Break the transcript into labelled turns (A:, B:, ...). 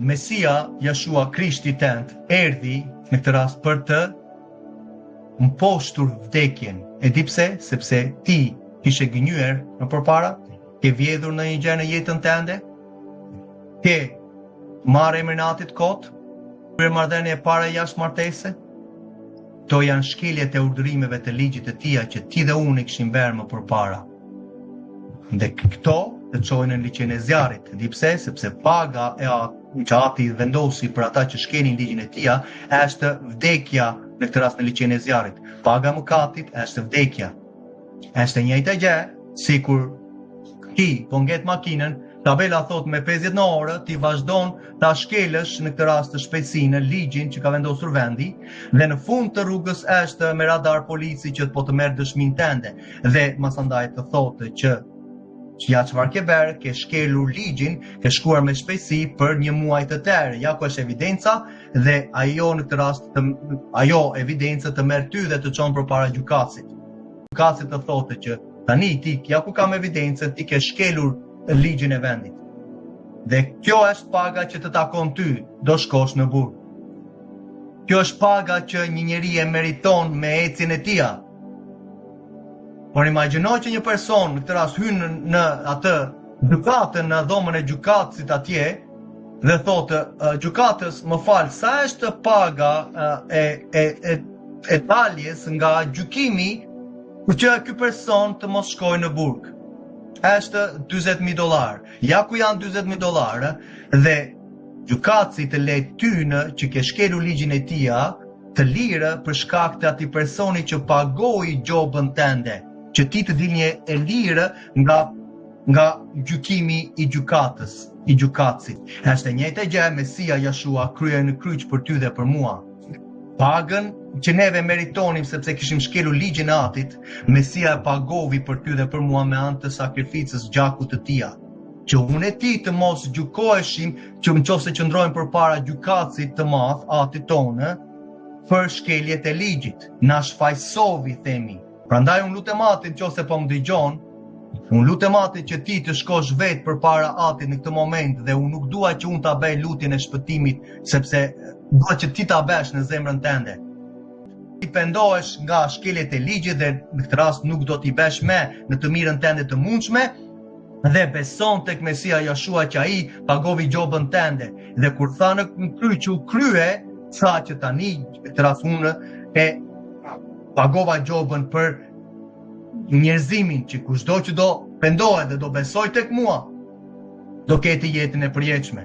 A: Mesia, Jeshua Krishti tent, erdhi në këtë rast për të mposhtur vdekjen. E di pse? Sepse ti kishe gënjur në përpara, ke vjedhur në një gjë në jetën tënde, ke marrë emrin Atit kot, për marrëdhënie para jashtë martese. To janë shkeljet e urdhërimeve të ligjit të tia që ti dhe unë i kishim bërë më përpara. Dhe këto të çojnë në liçen e zjarrit. Di pse? Sepse paga e që Ati vendosi për ata që shkelin ligjin e tia është vdekja në këtë rast në liçen e zjarrit. Paga e mëkatit është vdekja. Është e njëjta gjë sikur ti po ngjet makinën, tabela thot me 50 në orë, ti vazhdon ta shkelësh në këtë rast të shpejtësinë ligjin që ka vendosur vendi, dhe në fund të rrugës është me radar polici që po të merr dëshminë tënde dhe masandaj të thotë që ja çfarë ke bërë, ke shkelur ligjin, ke shkuar me shpejtësi për një muaj të tërë. Ja ku është evidenca dhe ajo në këtë rast ajo evidencë të merr ty dhe të çon përpara gjykatësit. Gjykatësi të thotë që tani ti, ja ku kam evidencën, ti ke shkelur ligjin e vendit. Dhe kjo është paga që të takon ty, do shkosh në burg. Kjo është paga që një njeri e meriton me ecjen e tia. Por imagjino që një person në këtë rast hyn në atë gjykatën, në dhomën e gjykatësit atje dhe thotë gjykatës, më fal, sa është paga e daljes nga gjykimi për që ky person të mos shkojë në burg? Është $40,000. Ja ku janë $40,000 dhe gjykatësi të le ty që ke shkelur ligjin e tia të lirë për shkak të atij personi që pagoi gjobën tënde, që ti të dilje e lirë nga gjykimi i gjykatësit. Është e njëjta gjë Mesia Jeshua krye në kryq për ty dhe për mua. Pagën që neve meritonim sepse kishim shkelur ligjin e Atit, Mesia e pagovi për ty dhe për mua me anë të sakrificës gjakut të tia. Që unë e ti të mos gjykoheshim, që nëse qëndrojmë përpara gjykatësit të madh, Atit tonë, për shkeljet e ligjit. Na shfaqsovi, themi. Prandaj unë lutem Atin nëse po më dëgjon, unë lutem Atin që ti të shkosh vetë përpara Atit në këtë moment dhe unë nuk dua që unë ta bëj lutjen e shpëtimit, sepse dua që ti ta bësh në zemrën tënde. Ti pendohesh nga shkeljet e ligjit dhe në këtë rast nuk do t'i bësh me në të mirën tënde të mundshme dhe beson tek Mesia Jeshua që ai pagovi gjobën tënde dhe kur tha në kryq u krye, sa që tani këtë rast unë e pagova gjobën për njerëzimin që kushdo që do pendohet dhe do besoj tek mua, do keti jetën e përjetshme.